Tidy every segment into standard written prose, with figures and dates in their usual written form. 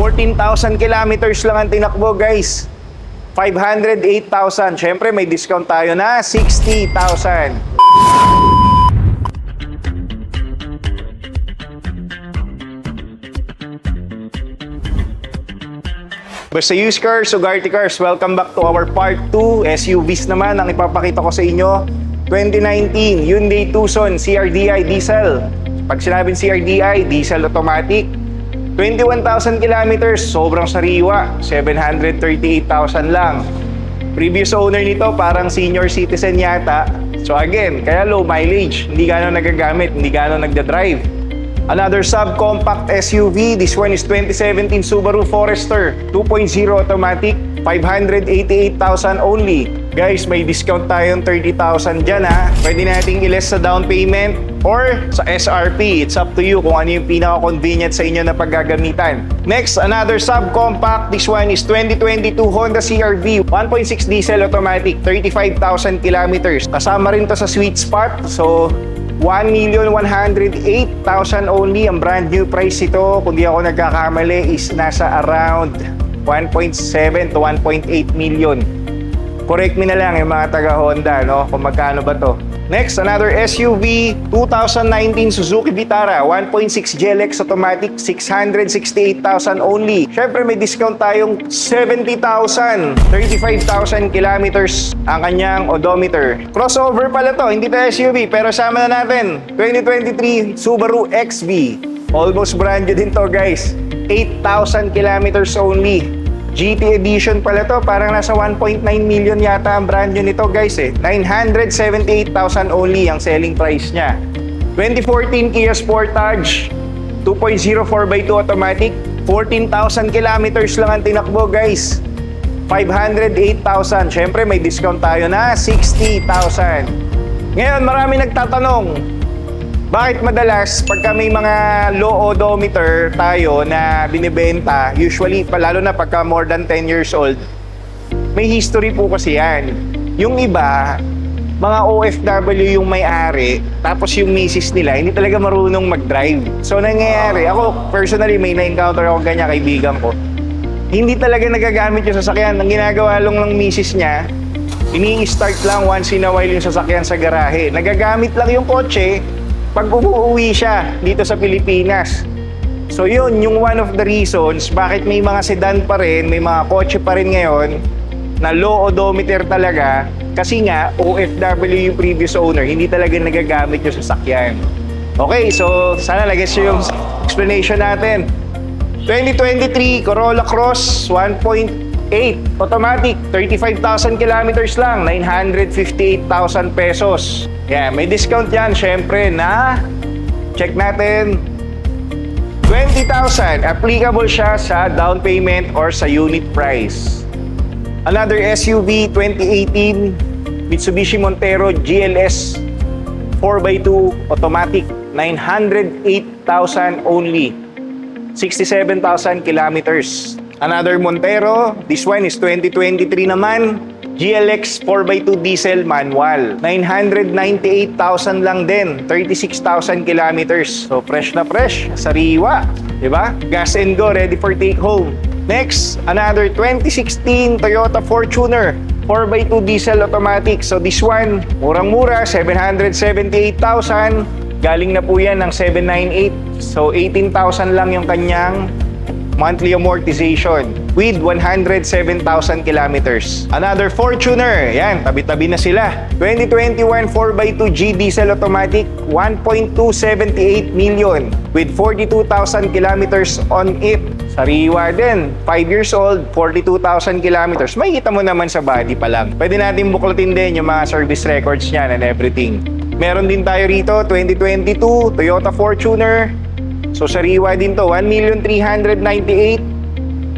14,000 kilometers lang ang tinakbo, guys. 508,000. Syempre, may discount tayo na 60,000. Basta used cars, Sugarty Cars, welcome back to our part 2. SUVs naman ang ipapakita ko sa inyo. 2019 Hyundai Tucson CRDI diesel. Pag sinabing CRDI, diesel automatic. 21,000 kilometers, sobrang sariwa. 738,000 lang. Previous owner nito, parang senior citizen yata. So again, kaya low mileage. Hindi gano'n nagagamit, hindi gano'n nagda-drive. Another subcompact SUV, this one is 2017 Subaru Forester 2.0 automatic, 588,000 only. Guys, may discount tayong 30,000 dyan ha. Pwede nating i-less sa down payment or sa SRP. It's up to you kung ano yung pinaka-convenient sa inyo na paggagamitan. Next, another subcompact. This one is 2022 Honda CR-V 1.6 diesel automatic, 35,000 kilometers. Kasama rin to sa sweet spot. So, 1,108,000 only ang brand new price ito. Kung di ako nagkakamali is nasa around 1.7 to 1.8 million. Correct me na lang yung mga taga Honda, no? Kung magkano ba to. Next, another SUV, 2019 Suzuki Vitara 1.6 GLX automatic, 668,000 only. Syempre may discount tayong 70,000, 35,000 kilometers ang kanyang odometer. Crossover pala to, hindi to SUV, pero sama na natin. 2023 Subaru XV, almost brand new din to, guys. 8,000 kilometers only. GT Edition pala to, parang nasa 1.9 million yata ang brand new nito, guys 978,000 only ang selling price niya. 2014 Kia Sportage 2.0 4x2 automatic, 14,000 kilometers lang ang tinakbo, guys. 508,000. Syempre may discount tayo na 60,000. Ngayon, marami nagtatanong, bakit madalas pagka may mga low odometer tayo na binibenta, usually lalo na pagka more than 10 years old, may history po kasi yan. Yung iba, mga OFW yung may-ari, tapos yung misis nila, hindi talaga marunong mag-drive. So nangyayari, ako personally may na-encounter ako ganyan, kaibigan ko. Hindi talaga nagagamit yung sasakyan. Ang ginagawa lang ng misis niya, ini-start lang once in a while yung sasakyan sa garahe. Nagagamit lang yung kotse pag umuwi siya dito sa Pilipinas. So yun, yung one of the reasons bakit may mga sedan pa rin, may mga kotse pa rin ngayon na low odometer talaga, kasi nga OFW yung previous owner, hindi talaga nagagamit yung sasakyan. Okay, so sana lagay siya yung explanation natin. 2023 Corolla Cross 1.8 automatic, 35,000 kilometers lang, 958,000 pesos. Yeah, may discount yan, syempre, na check natin 20,000. Applicable siya sa down payment or sa unit price. Another SUV, 2018 Mitsubishi Montero GLS 4x2 automatic, 908,000 only, 67,000 kilometers. Another Montero, this one is 2023 naman, GLX 4x2 diesel manual, 998,000 lang din, 36,000 kilometers. So fresh na fresh, sariwa, di ba? Gas and go, ready for take home. Next, another 2016 Toyota Fortuner 4x2 diesel automatic. So this one, murang-mura, 778,000. Galing na po yan ng 798. So 18,000 lang yung kanyang monthly amortization with 107,000 kilometers. Another Fortuner, yan, tabi-tabi na sila. 2021 4x2G diesel automatic, 1.278 million with 42,000 kilometers on it. Sariwa din, 5 years old, 42,000 kilometers. May kita mo naman sa body pa lang. Pwede natin buklatin din yung mga service records niyan and everything. Meron din tayo rito, 2022 Toyota Fortuner. So sariwa din to, 1,398,000.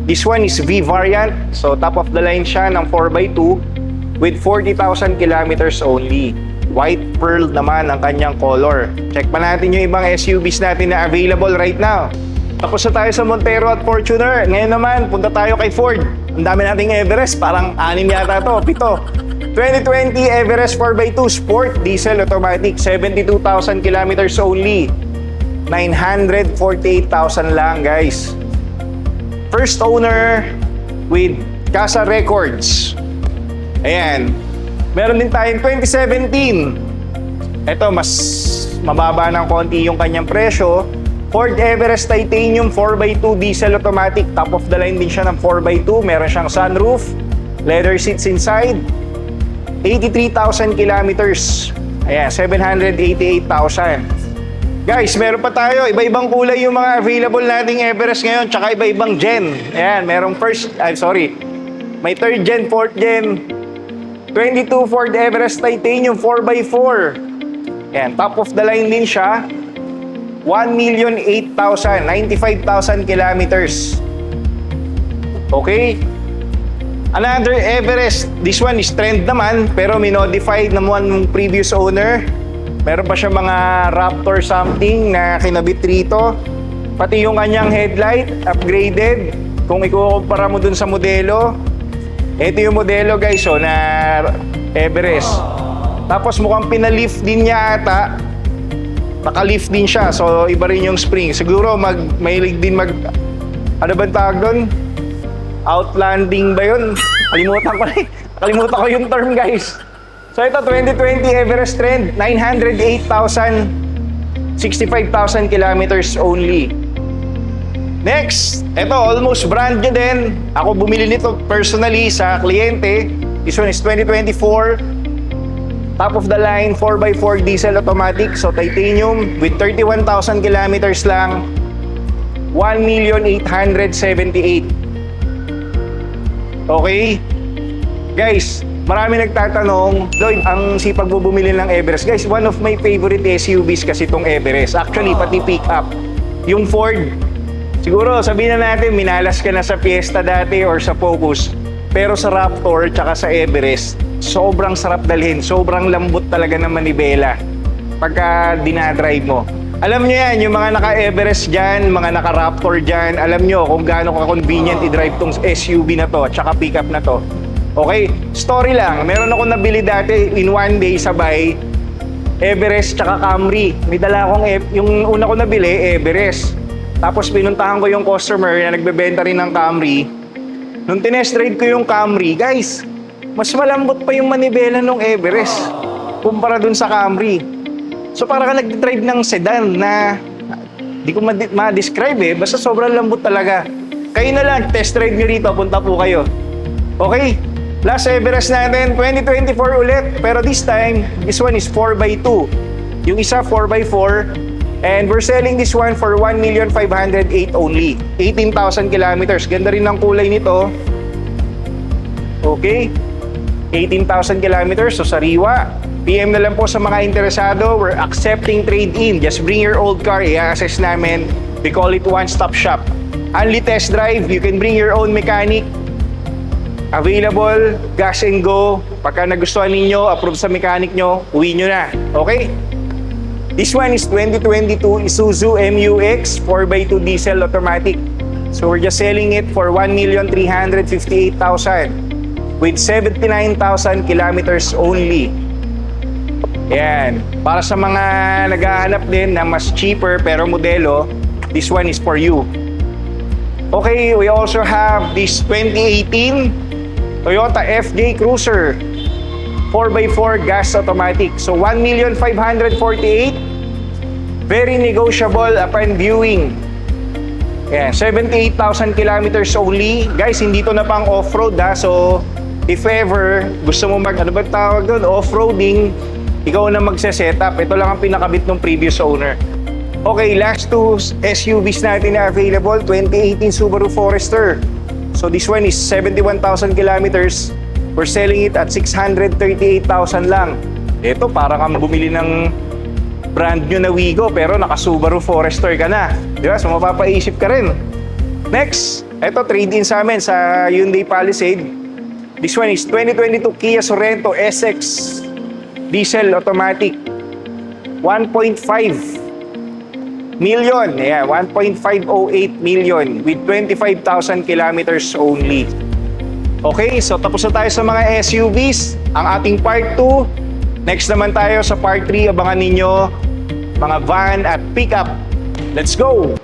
This one is V variant. So top of the line siya ng 4x2 with 40,000 kilometers only. White pearl naman ang kanyang color. Check pa natin yung ibang SUVs natin na available right now. Tapos na tayo sa Montero at Fortuner. Ngayon naman, punta tayo kay Ford. Ang dami nating Everest, parang 6 yata to, 7. 2020 Everest 4x2 Sport Diesel Automatic, 72,000 kilometers only. 948,000 lang, guys. first owner with Casa Records. Ayan. Meron din tayong 2017. Ito, mas mababa ng konti yung kanyang presyo. Ford Everest Titanium 4x2 diesel automatic. Top of the line din siya ng 4x2. Meron siyang sunroof, leather seats inside. 83,000 kilometers. Ayan, 788,000. Guys, meron pa tayo. Iba-ibang kulay yung mga available nating Everest ngayon. Tsaka iba-ibang gen. Ayan, merong may 3rd gen, 4th gen. 22 Ford Everest Titanium 4x4. Ayan, top of the line din siya. 1,008,000, 95,000 kilometers. Okay? Another Everest. This one is trend naman, pero minodified naman ng previous owner. Meron pa siya mga Raptor something na kinabit rito. Pati yung kanyang headlight, upgraded. Kung ikukumpara mo dun sa modelo, ito yung modelo guys, so, na Everest. Tapos mukhang pinalift din niya ata. Naka-lift din siya, so iba rin yung spring. Siguro mahilig din ano ba tawag doon? Outlanding ba yun? Kalimutan ko yung term guys. So ito, 2020 Everest Trend, 908,000, 65,000 kilometers only. Next, ito almost brand new din. Ako bumili nito personally sa kliyente. This one is 2024. Top of the line, 4x4 diesel automatic. So titanium with 31,000 kilometers lang. 1,878,000. Okay? Guys, marami nagtatanong, Lloyd, ang sipag mo bumili ng Everest. Guys, one of my favorite SUVs kasi itong Everest. Actually, pati pick-up. Yung Ford, siguro sabihin na natin, minalas ka na sa Fiesta dati or sa Focus. Pero sa Raptor tsaka sa Everest, sobrang sarap dalhin. Sobrang lambot talaga ng manibela pagka dinadrive mo. Alam nyo yan, yung mga naka-Everest dyan, mga naka-Raptor dyan, alam nyo kung gaano ka-convenient i-drive tong SUV na to tsaka pick-up na to. Okay, story lang. Meron ako nabili dati in one day sabay, Everest tsaka Camry. May dala akong, yung una ko nabili, Everest. Tapos pinuntahan ko yung customer na nagbebenta rin ng Camry. Nung tinest ride ko yung Camry, guys, mas malambot pa yung manibela ng Everest kumpara dun sa Camry. So para ka nag-drive ng sedan na di ko ma-describe basta sobrang lambot talaga. Kayo na lang, test ride nyo rito, punta po kayo. Okay? Last Everest natin, 2024 ulit. Pero this time, this one is 4x2. Yung isa, 4x4. And we're selling this one for 1,508,000 only. 18,000 kilometers. Ganda rin ang kulay nito. Okay? 18,000 kilometers. So, sariwa. PM na lang po sa mga interesado. We're accepting trade-in. Just bring your old car. I-assess namin. We call it one-stop shop. Only test drive. You can bring your own mechanic. Available, gas and go. Pagka nagustuhan ninyo, approve sa mechanic nyo, uwi nyo na. Okay? This one is 2022 Isuzu MU-X 4x2 diesel automatic. So we're just selling it for 1,358,000 with 79,000 kilometers only. Ayan. Para sa mga naghahanap din na mas cheaper pero modelo, this one is for you. Okay, we also have this 2018 Toyota FJ Cruiser 4x4 gas automatic. So 1,548,000. Very negotiable upon viewing. Ayan, 78,000 kilometers only. Guys, hindi to na pang off-road ha. So if ever gusto mo ano ba tawag doon? Off-roading, ikaw na magse-setup. Ito lang ang pinakabit ng previous owner. Okay, last two SUVs natin na available. 2018 Subaru Forester. So this one is 71,000 kilometers. We're selling it at 638,000 lang. Ito, parang kang bumili ng brand new na Wigo pero naka Subaru Forester ka na. Di ba? So mapapaisip ka rin. Next, ito trade-in sa amin sa Hyundai Palisade. This one is 2022 Kia Sorento SX diesel automatic. 1.5 million. Yeah, 1.508 million with 25,000 kilometers only. Okay, so tapos na tayo sa mga SUVs. Ang ating part 2. Next naman tayo sa part 3. Abangan ninyo mga van at pickup. Let's go!